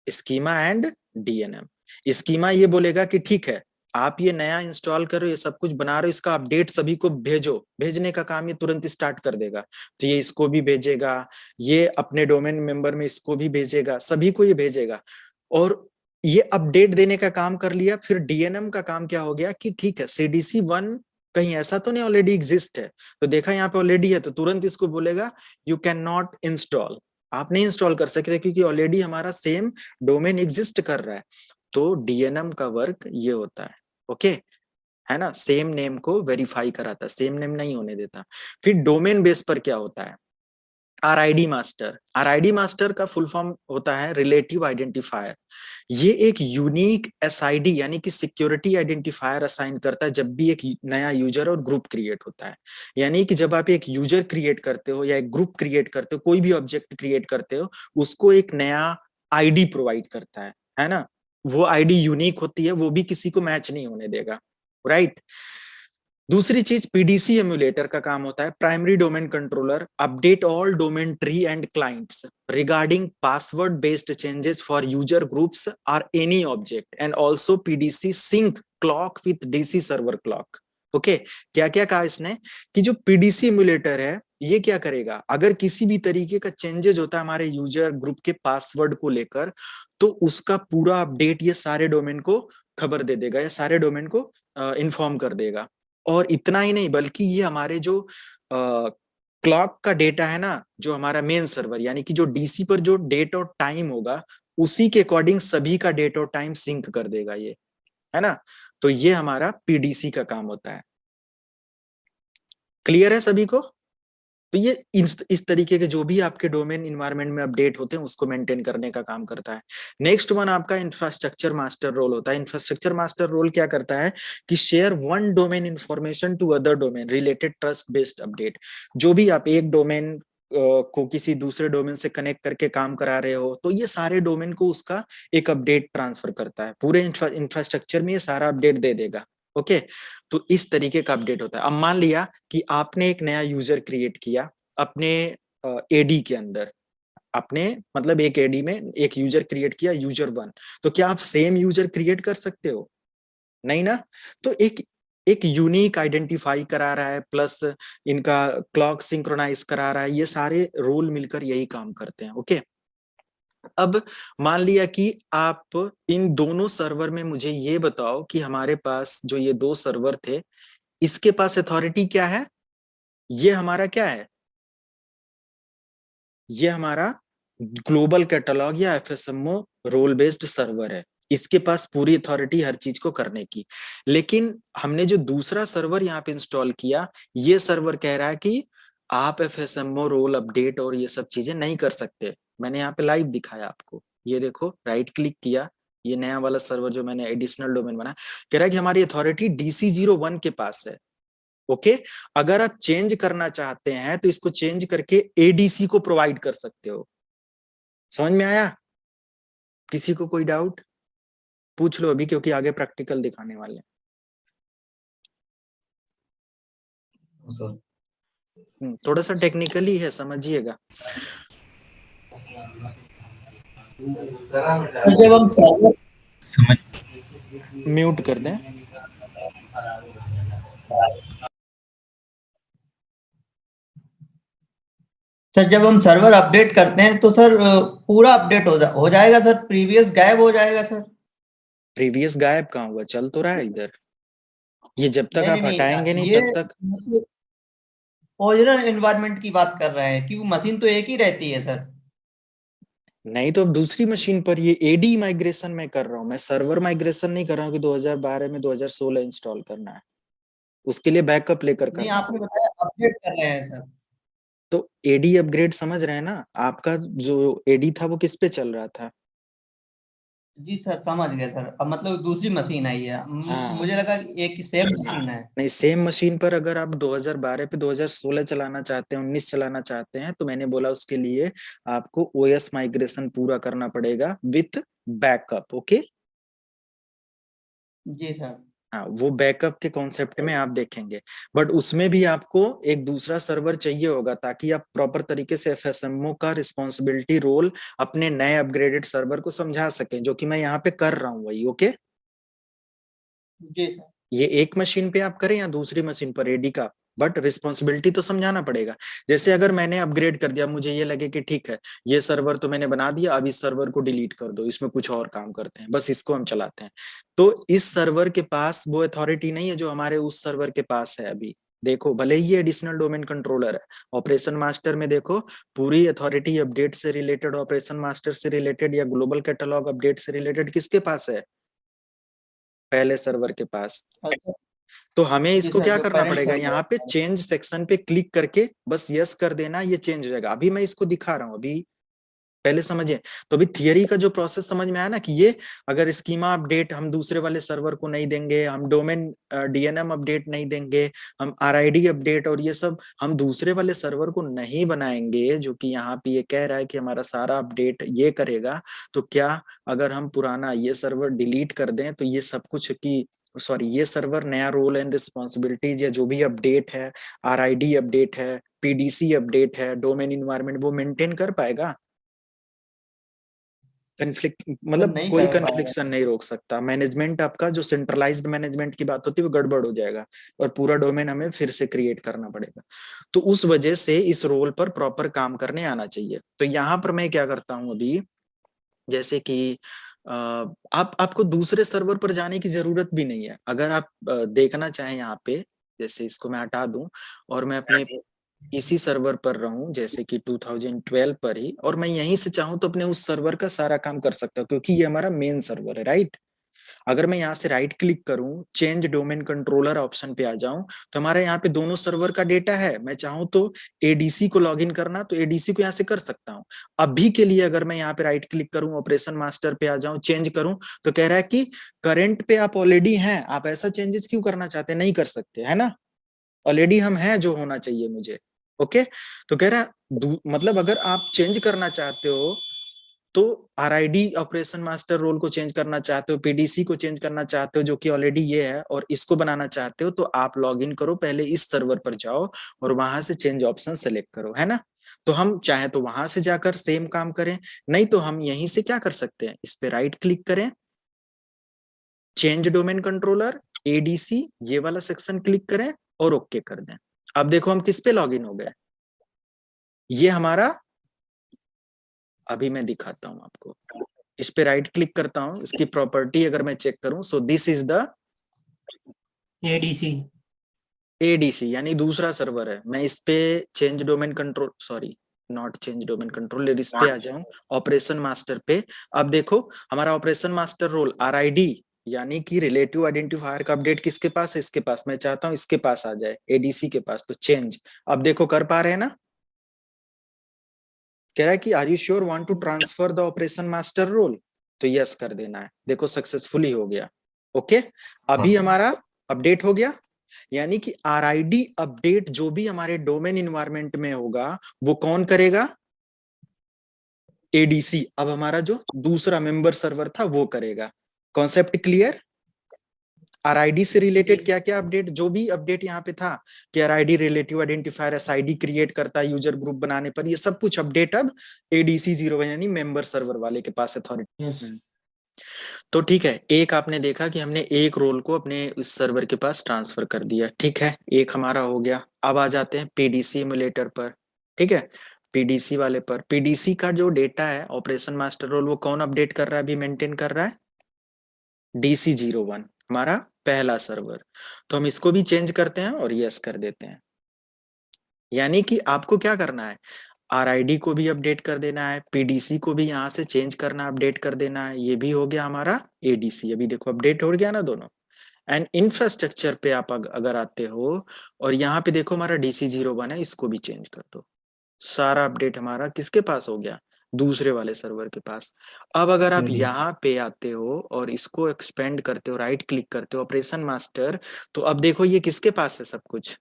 schema and DNM. Schema ये बोलेगा कि ठीक है, आप ये नया इंस्टॉल करो, ये सब कुछ बना रहे हो, इसका अपडेट सभी को भेजो, भेजने का काम ये तुरंत स्टार्ट कर देगा। तो ये इसको भी भेजेगा, ये अपने डोमेन मेंबर में इसको भी भेजेगा, सभी को ये भेजेगा। और ये अपडेट देने का काम कर लिया। फिर डीएनएम का काम क्या हो गया कि ठीक है, cdc1 कहीं ऐसा तो नहीं ऑलरेडी एग्जिस्ट है, तो देखा यहाँ पे ऑलरेडी है, तो तुरंत इसको बोलेगा यू कैन नॉट इंस्टॉल, आप नहीं इंस्टॉल कर सकते क्योंकि ऑलरेडी हमारा सेम डोमेन एग्जिस्ट कर रहा है। तो डीएनएम का वर्क ये होता है, ओके, है ना, सेम नेम को वेरीफाई कराता, सेम नेम नहीं होने देता। फिर डोमेन बेस पर क्या होता है? RID master. आरआईडी मास्टर का फुल फॉर्म होता है रिलेटिव आइडेंटिफायर। ये एक यूनिक एसआईडी यानी कि सिक्योरिटी आइडेंटिफायर असाइन करता है जब भी एक नया यूजर और ग्रुप क्रिएट होता है। यानी कि जब आप एक यूजर क्रिएट करते हो या एक ग्रुप क्रिएट करते हो, कोई भी ऑब्जेक्ट क्रिएट करते हो, उसको एक नया आईडी प्रोवाइड करता है ना। वो आईडी यूनिक होती है, वो भी किसी को मैच नहीं होने देगा, राइट। दूसरी चीज पीडीसी एमुलेटर का काम होता है, primary domain controller update all domain tree and clients regarding password based changes for user groups और any object and also PDC sync clock with DC server clock. Okay, क्या क्या कहा इसने कि जो पीडीसी एमुलेटर है ये क्या करेगा, अगर किसी भी तरीके का चेंजेस होता है हमारे यूजर ग्रुप के पासवर्ड को लेकर, तो उसका पूरा अपडेट ये सारे डोमेन को खबर दे देगा या सारे डोमेन को इन्फॉर्म कर देगा। और इतना ही नहीं, बल्कि ये हमारे जो क्लॉक का डेटा है ना, जो हमारा मेन सर्वर यानी कि जो डीसी पर जो डेट और टाइम होगा, उसी के अकॉर्डिंग सभी का डेट और टाइम सिंक कर देगा ये, है ना। तो ये हमारा पीडीसी का काम होता है। क्लियर है सभी को? तो ये इस तरीके के जो भी आपके डोमेन इन्वायरमेंट में अपडेट होते हैं उसको मेंटेन करने का काम करता है। नेक्स्ट वन आपका इंफ्रास्ट्रक्चर मास्टर रोल होता है। इंफ्रास्ट्रक्चर मास्टर रोल क्या करता है कि share one domain information to other domain related trust based update. जो भी आप एक डोमेन को किसी दूसरे डोमेन से कनेक्ट करके काम करा रहे हो, तो ये सारे डोमेन को उसका एक अपडेट ट्रांसफर करता है, पूरे इंफ्रास्ट्रक्चर में ये सारा अपडेट दे देगा। ओके, तो इस तरीके का अपडेट होता है। अब मान लिया कि आपने एक नया यूजर क्रिएट किया अपने एडी के अंदर, आपने मतलब एक एडी में एक यूजर क्रिएट किया यूजर 1, तो क्या आप सेम यूजर क्रिएट कर सकते हो? नहीं ना। तो एक एक यूनिक आइडेंटिफाई करा रहा है, प्लस इनका क्लॉक सिंक्रोनाइज करा रहा है, ये सारे रोल मिलकर यही काम करते हैं। ओके, अब मान लिया कि आप इन दोनों सर्वर में मुझे ये बताओ कि हमारे पास जो ये दो सर्वर थे, इसके पास अथॉरिटी क्या है? ये हमारा क्या है? ये हमारा ग्लोबल कैटलॉग या एफएसएमओ रोल बेस्ड सर्वर है। इसके पास पूरी अथॉरिटी हर चीज को करने की। लेकिन हमने जो दूसरा सर्वर यहाँ पे इंस्टॉल किया, ये सर्वर कह रहा है कि आप एफएसएमओ रोल अपडेट और ये सब चीजें नहीं कर सकते। मैंने यहाँ पे लाइव दिखाया आपको, ये देखो, राइट क्लिक किया, ये नया वाला सर्वर जो मैंने एडिशनल डोमेन बनाया, कह रहा है कि हमारी अथॉरिटी DC01 के पास है। ओके, अगर आप चेंज करना चाहते हैं तो इसको चेंज करके एडीसी को प्रोवाइड कर सकते हो। समझ में आया? किसी को कोई डाउट पूछ लो अभी, क्योंकि आगे प्रैक्टिकल दिखाने वाले हैं। थोड़ा सा टेक्निकली है, समझिएगा। जब हम सर्वर म्यूट कर दें। सर जब हम सर्वर अपडेट करते हैं तो सर पूरा अपडेट हो जाएगा सर, प्रीवियस गायब हो जाएगा सर? प्रीवियस गायब कहाँ हुआ? चल तो रहा है इधर। ये जब तक नहीं आप नहीं हटाएंगे नहीं ये तब तक। ओरिजिनल एनवायरनमेंट की बात कर रहे हैं, क्योंकि मशीन तो एक ही रहती है सर। नहीं तो अब दूसरी मशीन पर ये एडी माइग्रेशन मैं कर रहा हूँ, मैं सर्वर माइग्रेशन नहीं कर रहा हूँ कि 2012 में 2016 इंस्टॉल करना है। उसके लिए बैकअप लेकर नहीं, करना आपने पड़ेगा। बताया अपडेट कर रहे हैं सर। तो एडी अपग्रेड समझ रहे हैं ना? आपका जो एडी था वो किस पे चल रहा था? जी सर समझ गए सर, अब मतलब दूसरी मशीन आई है। हाँ, मुझे लगा कि एक ही सेम मशीन है। नहीं, सेम मशीन पर अगर आप 2012 पे 2016 चलाना चाहते हैं, 19 चलाना चाहते हैं, तो मैंने बोला उसके लिए आपको ओएस माइग्रेशन पूरा करना पड़ेगा विथ बैकअप। ओके, जी सर। हाँ, वो बैकअप के कॉन्सेप्ट में आप देखेंगे। बट उसमें भी आपको एक दूसरा सर्वर चाहिए होगा, ताकि आप प्रॉपर तरीके से एफएसएमओ का रिस्पॉन्सिबिलिटी रोल अपने नए अपग्रेडेड सर्वर को समझा सकें, जो कि मैं यहाँ पे कर रहा हूँ वही। ओके, जी सर। ये एक मशीन पे आप करें या दूसरी मशीन पर एडी का, बट रिस्पॉन्सिबिलिटी तो समझाना पड़ेगा। जैसे अगर मैंने अपग्रेड कर दिया, मुझे ये लगे कि ठीक है ये सर्वर तो मैंने बना दिया, अब इस सर्वर को डिलीट कर दो, इसमें कुछ और काम करते हैं, बस इसको हम चलाते हैं, तो इस सर्वर के पास वो अथॉरिटी नहीं है जो हमारे उस सर्वर के पास है अभी। देखो, भले ही ये एडिशनल डोमेन कंट्रोलर है, ऑपरेशन मास्टर में देखो पूरी अथॉरिटी अपडेट से रिलेटेड, ऑपरेशन मास्टर से रिलेटेड या ग्लोबल कैटलॉग अपडेट से रिलेटेड किसके पास है? पहले सर्वर के पास। अच्छा। तो हमें जी इसको सर, क्या जो करना पेरेंट पड़ेगा, सर्वर यहाँ पे चेंज सेक्शन पे क्लिक करके बस यस कर देना, ये चेंज हो जाएगा। अभी मैं इसको दिखा रहा हूँ, अभी पहले समझे। तो अभी थियरी का जो प्रोसेस समझ में आया ना, कि ये अगर स्कीमा अपडेट हम दूसरे वाले सर्वर को नहीं देंगे, हम डोमेन डीएनएम अपडेट नहीं देंगे, हम आरआईडी अपडेट और ये सब हम दूसरे वाले सर्वर को नहीं बनाएंगे, जो कि यहाँ पे ये कह रहा है कि हमारा सारा अपडेट ये करेगा, तो क्या अगर हम पुराना ये सर्वर डिलीट कर दें तो ये सब कुछ की, सॉरी, ये सर्वर नया रोल एंड रिस्पॉन्सिबिलिटीज या जो भी अपडेट है, आरआईडी अपडेट है, पीडीसी अपडेट है, डोमेन इन्वायरमेंट, वो मेंटेन कर पाएगा? कन्फ्लिक्ट सर मतलब नहीं कोई कर पाएगा। कन्फ्लिक्शन नहीं रोक सकता। मैनेजमेंट आपका जो सेंट्रलाइज्ड मैनेजमेंट की बात होती है वो गड़बड़ हो जाएगा, और पूरा डोमेन हमें फिर से क्रिएट करना पड़ेगा। तो उस वजह से इस रोल पर प्रॉपर काम करने आना चाहिए। तो यहाँ पर मैं क्या करता हूँ अभी, जैसे कि आप आपको दूसरे सर्वर पर जाने की जरूरत भी नहीं है। अगर आप देखना चाहें यहाँ पे, जैसे इसको मैं हटा दूं और मैं अपने इसी सर्वर पर रहूं, जैसे कि 2012 पर ही, और मैं यहीं से चाहूं तो अपने उस सर्वर का सारा काम कर सकता हूं, क्योंकि ये हमारा मेन सर्वर है, राइट। अगर मैं यहाँ से राइट क्लिक करूं, चेंज डोमेन कंट्रोलर ऑप्शन पे आ जाऊं, तो हमारे यहाँ पे दोनों सर्वर का डेटा है। मैं चाहूं तो एडीसी को लॉगिन करना, तो एडीसी को यहाँ से कर सकता हूँ। अभी के लिए अगर मैं यहाँ पे राइट क्लिक करूं, ऑपरेशन मास्टर पे आ जाऊं, चेंज करूं, तो कह रहा है कि करंट पे आप ऑलरेडी हैं, आप ऐसा चेंजेस क्यों करना चाहते हैं? नहीं कर सकते, है ना? ऑलरेडी हम हैं जो होना चाहिए मुझे। ओके, तो कह रहा है मतलब अगर आप चेंज करना चाहते हो, तो आरआईडी ऑपरेशन मास्टर रोल को चेंज करना चाहते हो, पीडीसी को चेंज करना चाहते हो जो कि ऑलरेडी ये है, और इसको बनाना चाहते हो, तो आप लॉग इन करो, पहले इस सर्वर पर जाओ और वहां से चेंज ऑप्शन सेलेक्ट करो, है ना? तो हम चाहे तो वहां से जाकर सेम काम करें, नहीं तो हम यहीं से क्या कर सकते हैं, इस पे राइट क्लिक करें, चेंज डोमेन कंट्रोलर, एडीसी ये वाला सेक्शन क्लिक करें और ओके कर दें। अब देखो हम किस पे लॉगिन हो गए, ये हमारा, अभी मैं दिखाता हूं आपको, इस पे राइट क्लिक करता हूं, इसकी प्रॉपर्टी अगर मैं चेक करूं, so this is the ADC. ADC, यानी दूसरा सर्वर है। मैं इस पे change domain control, sorry not change domain controller, इस पे आ जाऊं ऑपरेशन मास्टर पे। अब देखो हमारा ऑपरेशन मास्टर रोल आरआईडी यानी कि रिलेटिव आइडेंटिफायर का अपडेट किसके पास है, इसके पास। मैं चाहता हूं इसके पास आ जाए, एडीसी के पास, तो चेंज। अब देखो कर पा रहे हैं ना, कह रहा है कि are you sure want to transfer the operation master role, तो यस कर देना है। देखो सक्सेसफुली हो गया। ओके, अभी हमारा अपडेट हो गया, यानी कि आरआईडी अपडेट जो भी हमारे डोमेन इन्वायरमेंट में होगा वो कौन करेगा, एडीसी। अब हमारा जो दूसरा मेंबर सर्वर था वो करेगा। Concept clear? आरआईडी से रिलेटेड क्या क्या अपडेट, जो भी अपडेट यहाँ पे था कि RID relative identifier SID create करता है यूजर ग्रुप बनाने पर, ये सब कुछ अपडेट अब एडीसी 01 यानी मेंबर सर्वर वाले के पास अथॉरिटी। यस। तो ठीक है, एक आपने देखा कि हमने एक रोल को अपने इस सर्वर के पास ट्रांसफर कर दिया, ठीक है, एक हमारा हो गया। अब आ जाते हैं पीडीसी इमुलेटर पर, ठीक है, पीडीसी वाले पर। पीडीसी का जो डेटा है ऑपरेशन मास्टर रोल, वो कौन अपडेट कर रहा है, अभी मेंटेन कर रहा है, डीसी 01 हमारा पहला सर्वर। तो हम इसको भी चेंज करते हैं और यस कर देते हैं। यानी कि आपको क्या करना है, आरआईडी को भी अपडेट कर देना है, पीडीसी को भी यहाँ से चेंज करना, अपडेट कर देना है। ये भी हो गया हमारा एडीसी, अभी देखो अपडेट हो गया ना दोनों। एंड इंफ्रास्ट्रक्चर पे आप अगर आते हो और यहाँ पे देखो हमारा डीसी 01 है, इसको भी चेंज कर दो। सारा अपडेट हमारा किसके पास हो गया, दूसरे वाले सर्वर के पास। अब अगर आप यहाँ पे आते हो और इसको एक्सपेंड करते हो, राइट क्लिक करते हो ऑपरेशन मास्टर, तो अब देखो ये किसके पास है सब कुछ,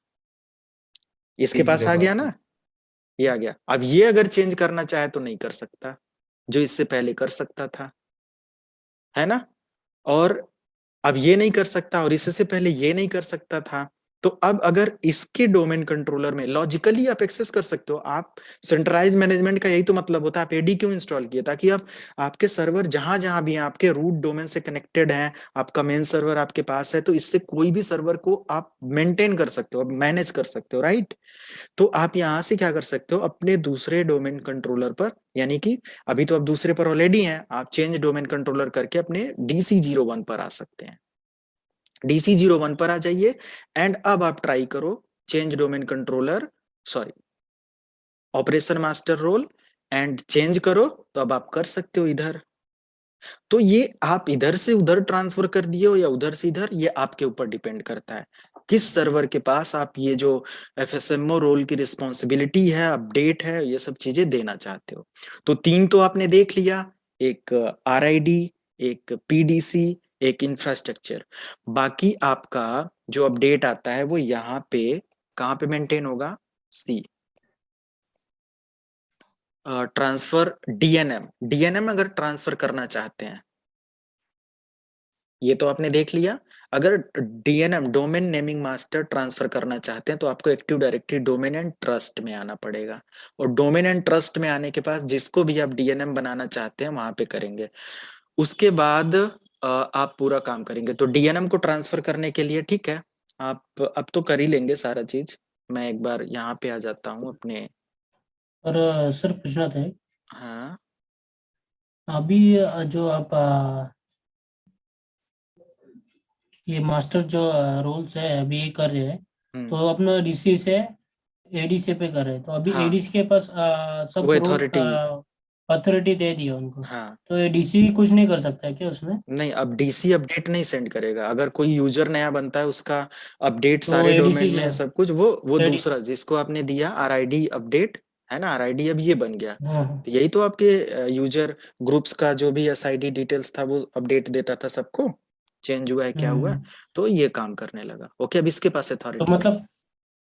इसके पास आ गया ना, ये आ गया। अब ये अगर चेंज करना चाहे तो नहीं कर सकता, जो इससे पहले कर सकता था, है ना। और अब ये नहीं कर सकता और इससे पहले ये नहीं कर सकता था। तो अब अगर इसके डोमेन कंट्रोलर में लॉजिकली आप एक्सेस कर सकते हो, आप सेंट्रलाइज मैनेजमेंट का यही तो मतलब होता है। आप एडी क्यों इंस्टॉल किए, ताकि आप आपके सर्वर जहां जहां भी हैं आपके रूट डोमेन से कनेक्टेड हैं, आपका मेन सर्वर आपके पास है, तो इससे कोई भी सर्वर को आप मेंटेन कर सकते हो, मैनेज कर सकते हो, राइट। तो आप यहां से क्या कर सकते हो, अपने दूसरे डोमेन कंट्रोलर पर, यानी कि अभी तो आप दूसरे पर ऑलरेडी हैं, आप चेंज डोमेन कंट्रोलर करके अपने डीसी 01 पर आ सकते हैं। डीसी 01 पर आ जाइए एंड अब आप ट्राई करो change domain controller, sorry operation master role, and change करो, तो अब आप कर सकते हो इधर। तो ये आप इधर से उधर ट्रांसफर कर दिए हो या उधर से इधर, ये आपके ऊपर डिपेंड करता है किस सर्वर के पास आप ये जो एफएसएमओ रोल की रिस्पॉन्सिबिलिटी है, अपडेट है, ये सब चीजें देना चाहते हो। तो तीन तो आपने देख लिया, एक आरआईडी, एक पीडीसी, एक इंफ्रास्ट्रक्चर। बाकी आपका जो अपडेट आता है वो यहाँ पे कहाँ पे मेंटेन होगा, सी ट्रांसफर डीएनएम। डीएनएम अगर ट्रांसफर करना चाहते हैं, ये तो आपने देख लिया। अगर DNM domain naming master transfer करना चाहते हैं तो आपको active directory domain and trust में आना पड़ेगा, और डोमेन एंड ट्रस्ट में आने के पास जिसको भी आप डीएनएम बनाना चाहते हैं वहां पे करेंगे। उसके बाद आप पूरा काम करेंगे। तो डीएनएम को ट्रांसफर करने के लिए, ठीक है, आप अब तो कर ही लेंगे सारा चीज। मैं एक बार यहाँ पे आ जाता हूँ अपने, और सर पूछना था, हाँ अभी जो आप ये मास्टर जो रोल्स है अभी ये कर रहे हैं, तो अपना डीसी से एडीसी पे कर रहे हैं, तो अभी हाँ एडीसी के पास सब वो रोल अथॉरिटी, अथॉरिटी दे दी है उनको, हाँ तो ये डीसी कुछ नहीं कर सकता है क्या उसमें? नहीं, अब डीसी अपडेट नहीं सेंड करेगा। अगर कोई यूजर नया बनता है उसका अपडेट तो सारे डोमेन एडीसी में से है सब कुछ, वो एडीसी। दूसरा जिसको आपने दिया आरआईडी अपडेट, है ना, आरआईडी अब ये बन गया। हाँ तो यही तो आपके यूजर ग्रुप्स का जो भी एसआईडी डिटेल्स था वो अपडेट देता था सबको, चेंज हुआ है क्या हुआ, हम्म। तो ये काम करने लगा। ओके, अब इसके पास तो अथॉरिटी नहीं है।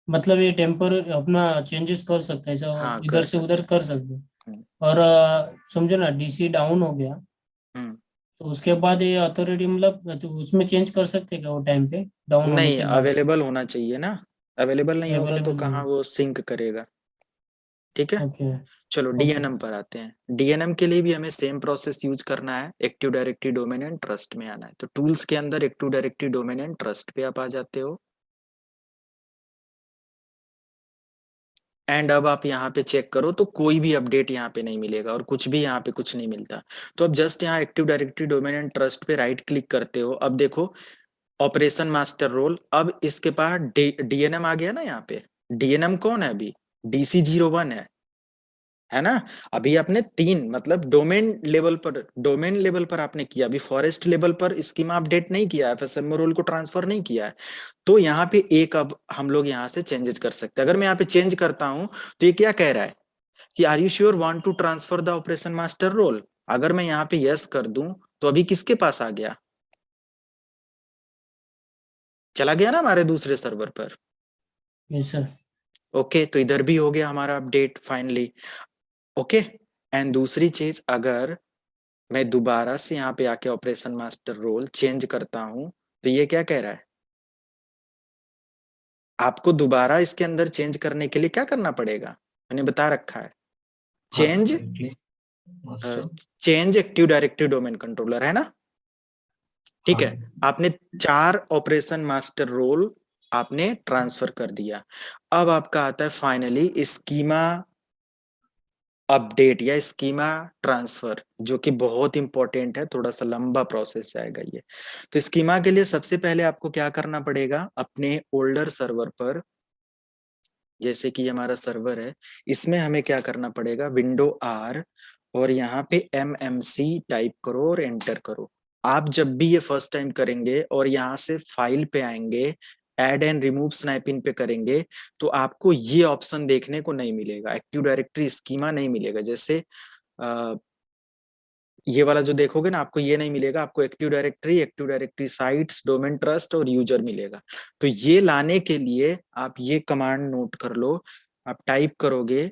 मतलब ये टेम्पर अपना चेंजेस कर सकता है, ऐसा हाँ इधर कर से उधर सकते हैं। कर सकते हैं। हम्म, और समझो ना डीसी डाउन हो गया, हम्म। तो उसके बाद ये अथॉरिटी मतलब तो उसमें चेंज कर सकते हैं क्या वो टाइम पे डाउन होने नहीं, के बाद? अवेलेबल होना चाहिए ना, अवेलेबल नहीं होगा तो अवेलेबल नहीं कहाँ है। वो सिंक करेगा, ठीक है। ओके चलो डीएनएम पर आते हैं। डीएनएम के लिए भी हमें सेम प्रोसेस यूज करना है, active directory domain and trust में आना है। तो टूल्स के अंदर active directory domain and trust पे आप आ जाते हो, एंड अब आप यहाँ पे चेक करो तो कोई भी अपडेट यहाँ पे नहीं मिलेगा और कुछ भी यहाँ पे कुछ नहीं मिलता। तो अब जस्ट यहाँ active directory domain and trust पे राइट क्लिक करते हो। अब देखो ऑपरेशन मास्टर रोल, अब इसके पास डीएनएम आ गया ना यहाँ पे। डीएनएम कौन है अभी? DC01 है ना। अभी आपने 3 मतलब डोमेन लेवल पर आपने किया, अभी फॉरेस्ट लेवल पर स्कीमा अपडेट नहीं किया है, एफएसएमओ रोल को ट्रांसफर नहीं किया है। तो यहाँ पे एक अब हम लोग यहाँ से चेंजेस कर सकते हैं। अगर मैं यहाँ पे चेंज करता हूं तो ये क्या कह रहा है कि are you sure want to transfer the operation master role. अगर मैं यहाँ पे यस कर दूं तो अभी किसके पास आ गया? चला गया ना हमारे दूसरे सर्वर पर। Yes sir. ओके, तो इधर भी हो गया हमारा अपडेट फाइनली। ओके, एंड दूसरी चीज, अगर मैं दोबारा से यहाँ पे आके ऑपरेशन मास्टर रोल चेंज करता हूं तो ये क्या कह रहा है? आपको दोबारा इसके अंदर चेंज करने के लिए क्या करना पड़ेगा, मैंने बता रखा है। Change change active directory domain controller, है ना। ठीक है, आपने 4 ऑपरेशन मास्टर रोल आपने ट्रांसफर कर दिया। अब आपका आता है फाइनली स्कीमा अपडेट या स्कीमा ट्रांसफर, जो कि बहुत इंपॉर्टेंट है, थोड़ा सा लंबा प्रोसेस जाएगा ये। तो स्कीमा के लिए सबसे पहले आपको क्या करना पड़ेगा, अपने ओल्डर सर्वर पर, जैसे कि हमारा सर्वर है, इसमें हमें क्या करना पड़ेगा, विंडो आर और यहाँ पे MMC टाइप करो और एंटर करो। आप जब भी ये फर्स्ट टाइम करेंगे और यहाँ से फाइल पे आएंगे, ऐड एंड रिमूव स्नैप इन पे करेंगे, तो आपको ये ऑप्शन देखने को नहीं मिलेगा, एक्टिव डायरेक्टरी स्कीमा नहीं मिलेगा। जैसे ये वाला जो देखोगे ना, आपको ये नहीं मिलेगा, आपको active directory sites, domain trust और यूजर मिलेगा। तो ये लाने के लिए आप ये कमांड नोट कर लो, आप टाइप करोगे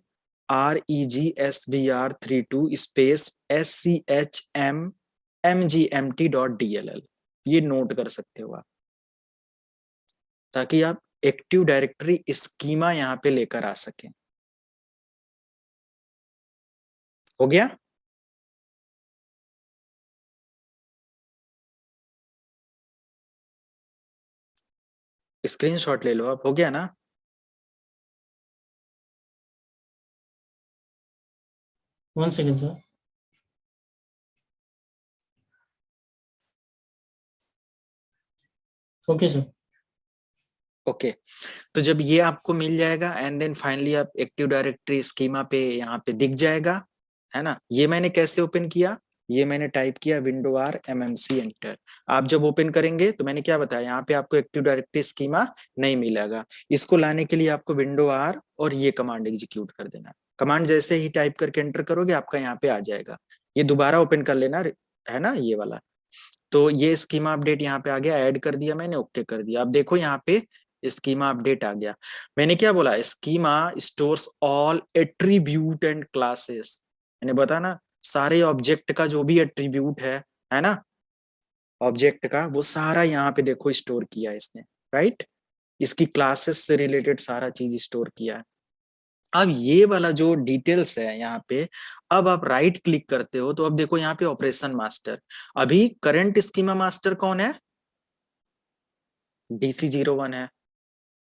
REGSVR32 स्पेस SCHM-MGMT.dll, ये नोट कर सकते हो आप, ताकि आप एक्टिव डायरेक्टरी स्कीमा यहाँ पे लेकर आ सकें। हो गया? स्क्रीनशॉट ले लो आप, हो गया ना? One second sir. Okay sir. Okay, तो जब ये आपको मिल जाएगा एंड देन फाइनली आप एक्टिव डायरेक्टरी स्कीमा पे यहाँ पे दिख जाएगा, है ना। ये मैंने कैसे ओपन किया, ये मैंने टाइप किया विंडो आर MMC एंटर। आप जब ओपन करेंगे तो मैंने क्या बताया, यहाँ पे आपको एक्टिव डायरेक्टरी स्कीमा नहीं मिलेगा। इसको लाने के लिए आपको विंडो आर और ये कमांड एग्जीक्यूट कर देना। कमांड जैसे ही टाइप करके एंटर करोगे आपका यहाँ पे आ जाएगा। ये दोबारा ओपन कर लेना, है ना ये वाला। तो ये स्कीमा अपडेट यहाँ पे आ गया, ऐड कर दिया मैंने, ओके कर दिया। अब देखो यहाँ पे स्कीमा अपडेट आ गया। मैंने क्या बोला, schema stores all attribute and classes. मैंने बताया ना, सारे ऑब्जेक्ट का जो भी एट्रीब्यूट है ना, ऑब्जेक्ट का वो सारा यहाँ पे देखो स्टोर किया है इसने, राइट। इसकी क्लासेस से रिलेटेड सारा चीज स्टोर किया है। अब ये वाला जो डिटेल्स है यहाँ पे, अब आप राइट क्लिक करते हो तो अब देखो यहाँ पे ऑपरेशन मास्टर, अभी करंट स्कीमा मास्टर कौन है, DC01 है।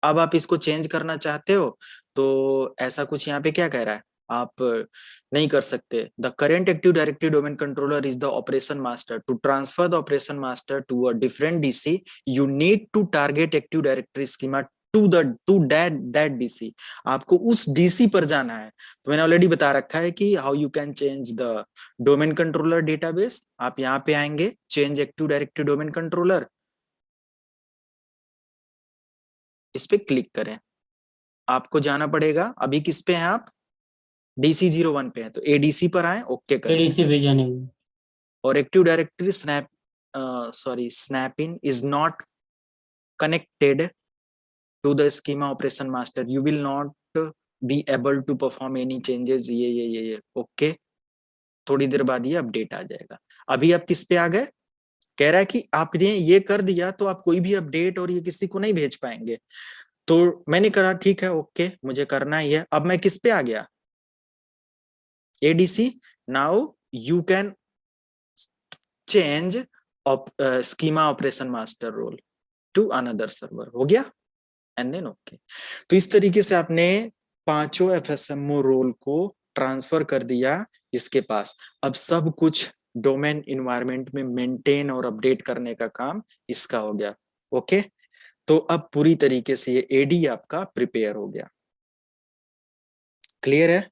अब आप इसको चेंज करना चाहते हो तो ऐसा कुछ यहाँ पे क्या कह रहा है, आप नहीं कर सकते। The current active directory domain controller is the operation master. To transfer the operation master to a different DC you need to target active directory schema to that DC। आपको उस DC पर जाना है। तो मैंने ऑलरेडी बता रखा है कि how you can change the domain controller database. आप यहाँ पे आएंगे, change active directory domain controller, इस पे क्लिक करें। आपको जाना पड़ेगा, अभी किस पे हैं आप, DC01 पे हैं, तो ADC पर आए, ओके करें। एडीसी भेजाने को। और active directory snap in is not connected to the schema operation master, you will not be able to perform any changes, ये ओके। थोड़ी देर बाद ये अपडेट आ जाएगा। अभी आप किस पे आ गए, कह रहा है कि आपने ये कर दिया तो आप कोई भी अपडेट और ये किसी को नहीं भेज पाएंगे। तो मैंने कहा ठीक है, ओके मुझे करना ही है। अब मैं किस पे आ गया, ADC, now you can change schema operation master role to another server. हो गया? And then okay. तो इस तरीके से आपने पांचों FSMO रोल को ट्रांसफर कर दिया इसके पास। अब सब कुछ डोमेन इन्वायरमेंट में मेंटेन और अपडेट करने का काम इसका हो गया। ओके, तो अब पूरी तरीके से ये AD आपका प्रिपेयर हो गया। क्लियर है?